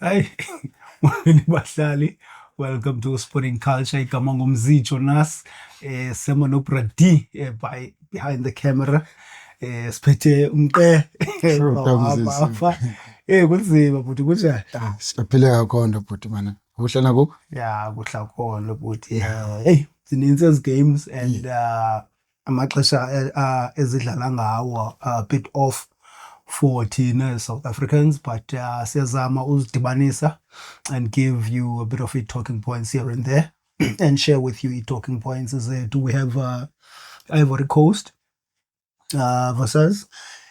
Hey, bahlali, welcome to Sporting Culture. Igama ngumzi Jonas. Sema no Brady by behind the camera. Siphethe umqe Sure, kunzima futhi kunjani? siphile kakhona bhuti mana. Kuhle nabo? Yeah, kuhla khona futhi. Hey, zininzi ezi games and amaxesha ezidlala ngawo a bit off for thina South Africans, but siyazama uzidibanisa and give you a bit of talking points here and there and share with you talking points. Do we have Ivory Coast versus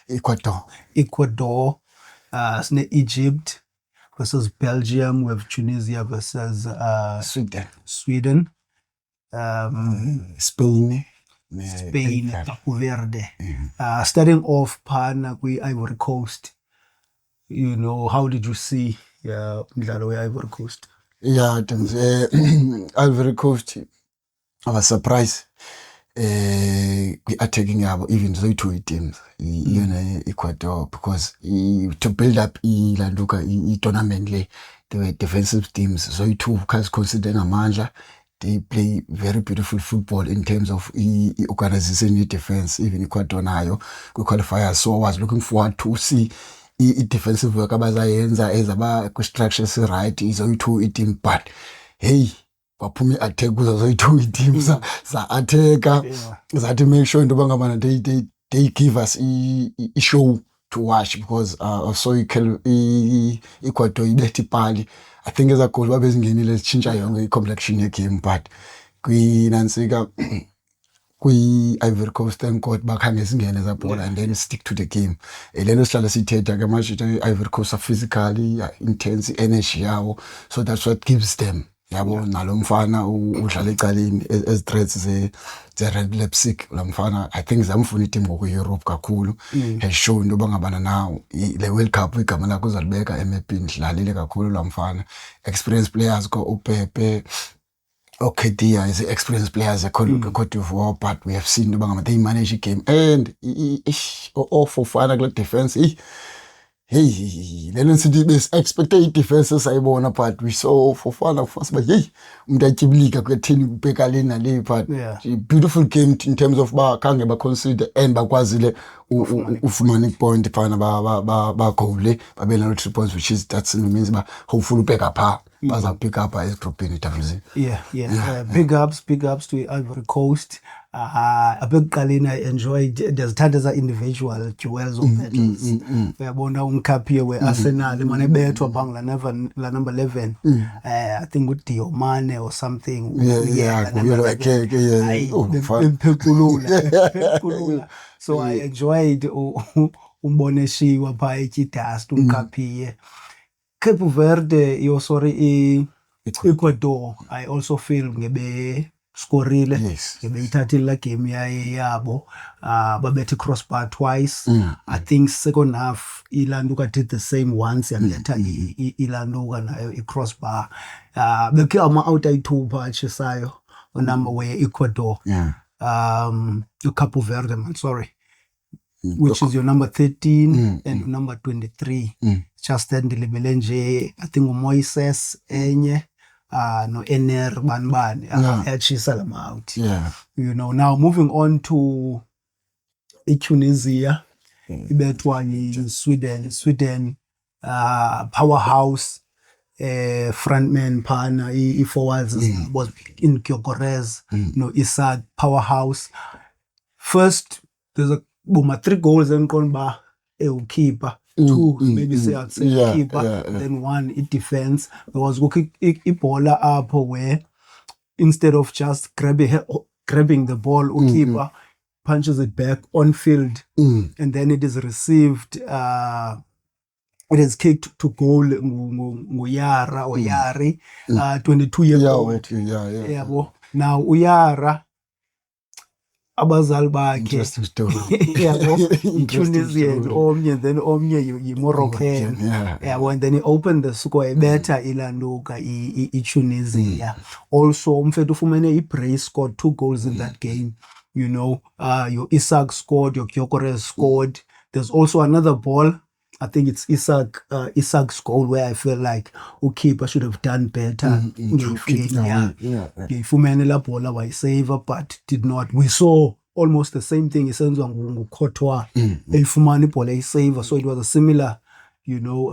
Ecuador, Egypt versus Belgium, we have Tunisia versus Sweden, Spain, Cape Verde. Starting off phana Ivory Coast, you know, how did you see umdlalo we-Ivory Coast? Yeah, Ivory Coast, I was surprised. Attacking even though two teams, you know, Ecuador, because to build up tournament, they were defensive teams. So two guys considered Amanja. They play very beautiful football in terms of organization defense. Even Ecuador nayo we qualifiers. So I was looking forward to see defensive work abazayenza ezaba structures right izo two team, but hey, kwaphuma attack kuzo two teams za attack that make sure into bangabana they give us a show to watch, because so Ecuador ibethe ipali. I think as a goal babezingenile sitshintsha yonke i-complexion ye-game, but kwinansika kwi-Ivory Coast thank God bakhange singene zabhola and then stick to the game. Lento sihlala sithetha ke manje i-Ivory Coast are physically intense energy yawo, so that's what gives them. Yabo nalo mfana udlala ecaleni as threats ze Red Leipzig. La mfana I think zamfuna i-team ngoku-Europe kakhulu, has shown into bangabana now le World Cup igama lakho uzalibeka emapini, dlalile kakhulu la mfana. Experienced players ko uPepe, Dia is experienced players Cote d'Ivoire, but we have seen into they manage the game and for fana kule defense. Hey, then city base expected defenses sayibona, but we saw for fun first, but hey, umdachibilika kwethini ubheka lena le, but beautiful game in terms of bakhange ba consider and bakwazile ufumana point phana ba goal babela 3 points, which is that means ba hopefully ubheka pha baza pick up as group in Italy. Big ups to Ivory Coast. Abekuqaleni I enjoyed there's thandeza individual duels of battles. Uyabona umkhaphi we-Arsenal mane bethwa phanga la number 11. I think uDiomane or something. So I enjoyed umboneshiwa pha eTidust umkhaphi. Cape Verde, Ecuador, I also feel ngebe scorile. Ngebe ithathile la game yabo. Babethe crossbar twice. I think second half Ilanduka did the same once and later Ilanduka nayo i-crossbar. Bekhe ama-out ayi-2 pha atshisayo number we-Ecuador. Cape Verde, man, sorry. Which is your number 13 and number 23. Just then delivery nje, I think Moises enye no Ener banbani ayachisa lama out. You know, now moving on to Tunisia, ibethwa Sweden powerhouse frontman phana i-forwards was in Gyökeres, no Isak powerhouse. First there's a 3 goals and ba keeper. 2 maybe say I'd say keeper, then 1 it defense. There was ibola apho where instead of just grabbing the ball, keeper punches it back on field and then it is received it is kicked to goal nguyara or Yari 22 years old. Now Uyara abazali bakhe interesting story yabo Tunisian omnye then omnye yi-Moroccan yabo, and then he opened the score ebetha Ilanduka i-Tunisia. Also umfethu ufumene i-brace, scored 2 goals in that game, you know. Your Isak scored, your Gyökeres scored. There's also another ball, I think it's Isak's goal, where I feel like keeper should have done better. Ifumene la bola wayisave but did not. We saw almost the same thing isenzwa nguKotoa eyifumana ibhola eyisave, so it was a similar, you know,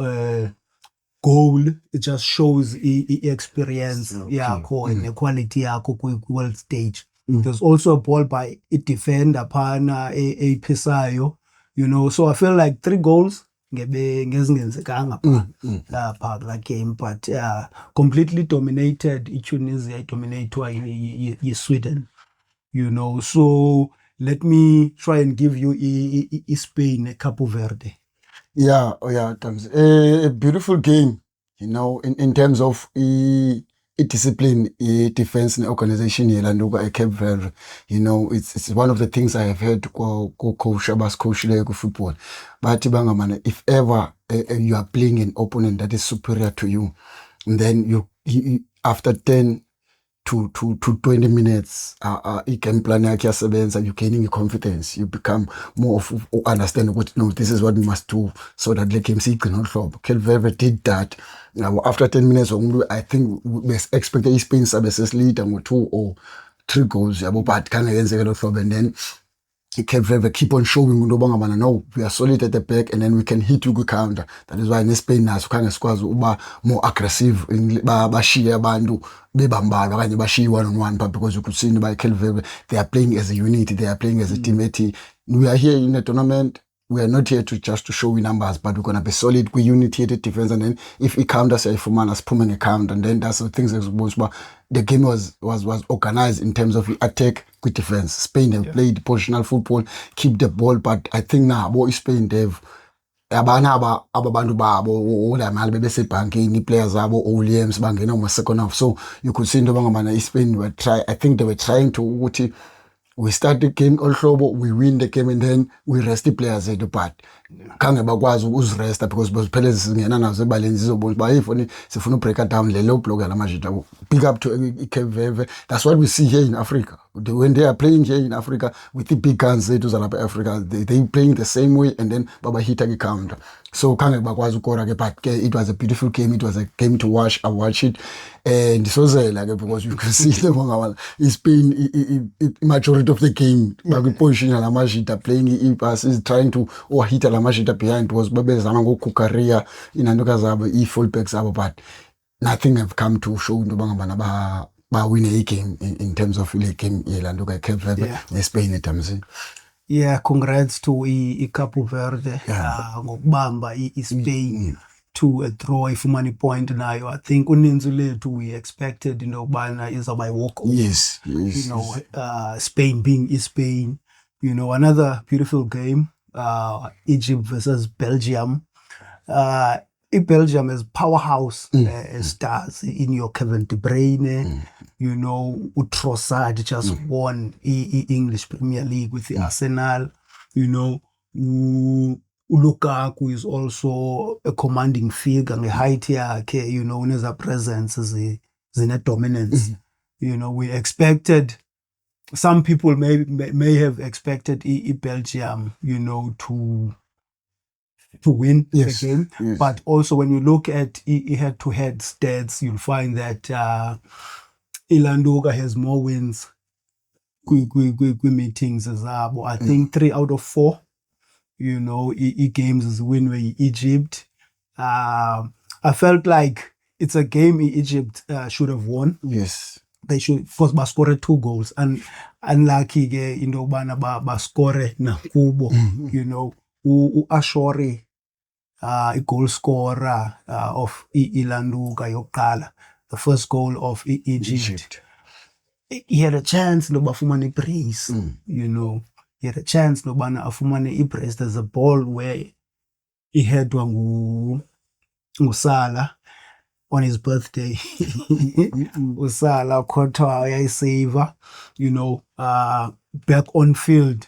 goal. It just shows experience yakho and the quality yakho kwi-world stage. There's also a ball by a defender phana ePhisayo, you know, so I feel like 3 goals ngezingenzekanga lapha la game, but completely dominated. Tunisia dominated Sweden, you know. So let me try and give you Spain, Cape Verde. Tams. A beautiful game, you know, in terms of discipline, defense and organization Ilanduka Cape Verde. You know, it's one of the things I have heard coach Abbas coach football. But if ever you are playing an opponent that is superior to you, and then you after 10 to 20 minutes, game plan you're gaining your confidence. You become more of understand what, no, this is what we must do so that the game cannot flop. Cape Verde did that. Now, after 10 minutes, I think we expected Spain services lead and 2 or 3 goals. But and then Cape Verde keep on showing no, we are solid at the back and then we can hit you good counter. That is why in Spain now kind of squads more aggressive in Bashia Bandu Bebamba Bashi 1-on-1, but because you could see by Cape Verde, they are playing as a unit, they are playing as a team. We are here in the tournament. We are not here to just to show we numbers, but we're gonna be solid. We unity defense, and then if we count us for man as pulling a count, and then that's the things that was. But the game was organized in terms of attack with defense. Spain have played positional football, keep the ball, but I think now boy Spain they've abantu babo ola mali bebesebhankini players abo Williams bangena mu second half, so you could see into bangabana Spain were I think they were trying to we start the game olhlobo, we win the game and then we rest the players at the part. Khange bakwazi ukuziresta because phela singena nazo ebaleni zizobona ba ifoni sifuna break down le low block lamajita. Pick up to Cape Verde. That's what we see here in Africa. When they are playing here in Africa with the big guns zethu zalapha Africa, they playing the same way and then baba hit a counter. So khange bakwazi ukora ke, but it was a beautiful game. It was a game to watch. I watched it and so like because you can see the Spain majority of the game position lamajita playing passes trying to or hit lamajita behind was babezama ngokukaria inandoka zabo fullbacks zabo, but nothing have come to show into bangabana ba win a game in terms of the game Ilanduka Cape Verde Spain in terms. Yeah, congrats to Cape Verde ngokubamba Spain to a draw ifumani point nayo. I think uninzi lethu we expected intobana izawuba walk over. Yes. You know, Spain being Spain. You know, another beautiful game, Egypt versus Belgium. Belgium is powerhouse stars in your Kevin De Bruyne. You know, Trossard just won English Premier League with the Arsenal. You know, Lukaku is also a commanding figure. The height yakhe, you know, his presence is a dominance. You know, we expected. Some people may have expected Belgium, you know, to win the game. But also when you look at head-to-head stats, you'll find that Ilanduka has more wins meetings as I think 3 out of 4, you know, games is win with Egypt. I felt like it's a game Egypt should have won. Yes. They should, of course, score 2 goals, and unlucky indobana ba score na kubo. You know, Ashori, a goal scorer of Ilanduka yokuqala, the first goal of Egypt. He had a chance no bafumane brace. You know, he had a chance no bana afumane brace. There's a ball where he had Ngusala. on his birthday. Usala Kotwa uyayisave, you know, back on field,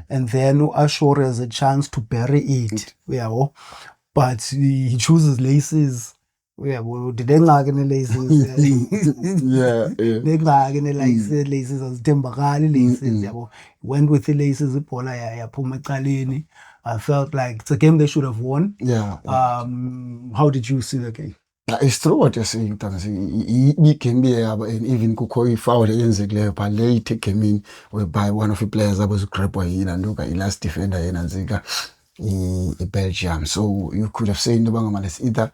and then Ashore has a chance to bury it, but he chooses laces. Did they not get laces? They not get laces as Timbakali laces. Went with the laces, I felt like it's a game they should have won. How did you see the game? It's true what you're saying, Tamsi. It can be and even Kukoi foul the but late came in whereby one of the players that was crap in and look at last defender in Anziga in Belgium. So you could have said the Bangaman either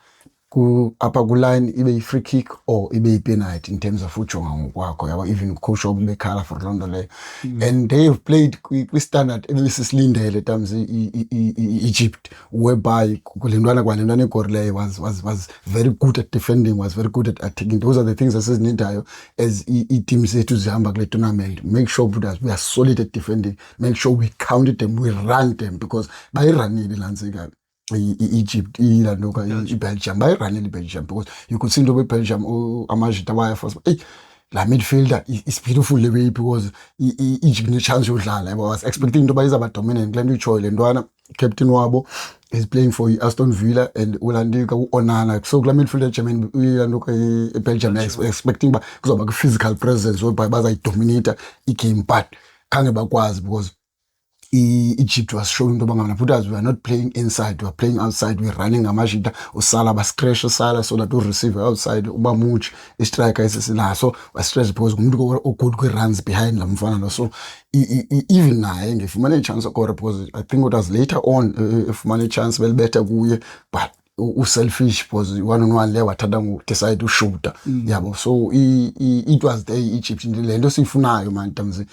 upper line ibe free kick or ibe penalty in terms of uchonga kwakho even coach obekhala for London and they have played with standard Mrs. Lindele times Egypt whereby kulindwana kwalindwana igorle was very good at defending, was very good at attacking. Those are the things that says Nintayo as teams to zihamba kule tournament. Make sure that we are solid at defending, make sure we counted them, we rank them, because by running Lanzega Egypt, Belgium, by running Belgium, because you could see the way Belgium Amajita wire first. La midfielder is beautiful the way, because Egypt no chance to dlala. I was expecting to buy about dominant. Glenn Choyle and Dwana, Captain Wabo, is playing for Aston Villa and Olandika Onana. So la midfielder German Belgium expecting because of a physical presence, whereby I dominator he came back. Because Egypt was showing the Bangana Putas, we are not playing inside, we are playing outside, we are running Amashita, Usala, Bascresh, Sala, so that to receive outside, Ubamuch, a striker is so was stressed because good runs behind Lamfana. So even now, if money chance of because I think it was later on, if money chance well better, but selfish was one level Tadam decide to shoot. So it was the Egypt in the land.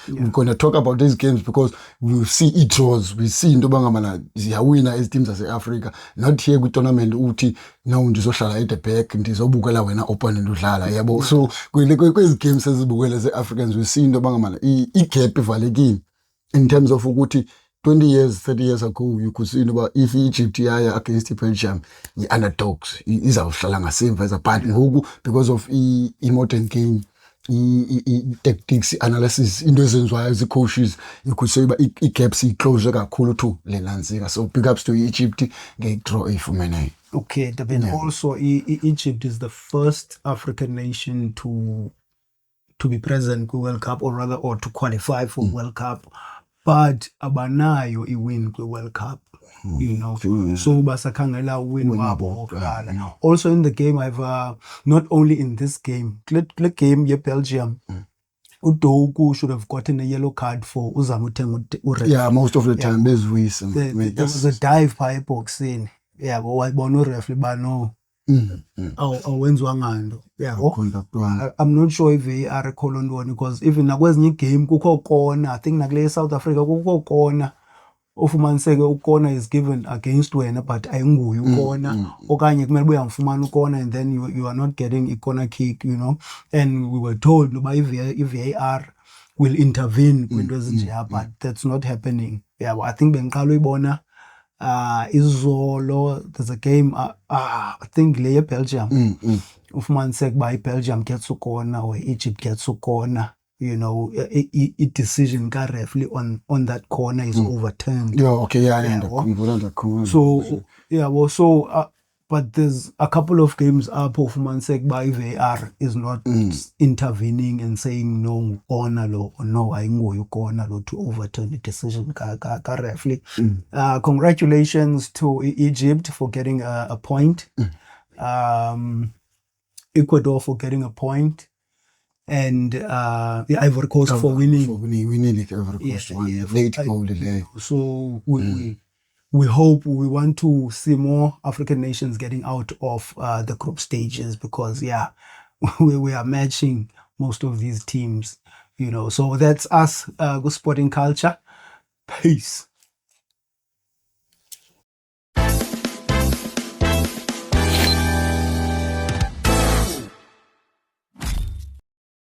We're gonna talk about these games because we see it draws. We see in Dobangamana the winner as teams as Africa. Not here with tournament uti now in the social at the back and this Obugala when open in Lala. So we games as Bugala as Africans we see in Dobangamana. It kept a game in terms of Uguti. 20 years, 30 years ago, you could see about if Egypt against Belgium, the underdogs, is our Shalanga same as a partner because of modern game, tactics, analysis, in those sense why as the coaches, you could say, but it keeps it closer to Lenanziga. So big ups to Egypt, get draw a for many. Okay, but also Egypt is the first African nation to be present in World Cup, or rather, or to qualify for World Cup. But abanayo win the World Cup, you know. So basakangela win wabo. Also in the game, I've not only in this game, click game Belgium. Udoku should have gotten a yellow card for Uzamuteng. Yeah, most of the time there's reason. There was a dive by boxing. Yeah, but bono referee bano. Yeah, I'm not sure if they are recalling one because even nakwezinye game kukho corner. I think nakule South Africa kukho corner. Ufumaniseke corner is given against wena but ayinguyo corner. Okanye kumele uyamfumana corner and then you are not getting a corner kick, you know. And we were told if VAR will intervene but that's not happening. Yeah, I think bengiqala uyibona izolo there's a game I think le Belgium ufumaniseke by Belgium gets a corner or Egypt gets a corner, you know, a decision ka referee on that corner is overturned. So but there's a couple of games up of Mansek by VAR is not intervening and saying no corner law or no you corner law to overturn the decision ka referee. Congratulations to Egypt for getting a point. Ecuador for getting a point. And the Ivory Coast for winning. We need it Ivory Coast late goal today. So we hope, we want to see more African nations getting out of the group stages because, we are matching most of these teams, you know. So that's us, Good Sporting Culture. Peace.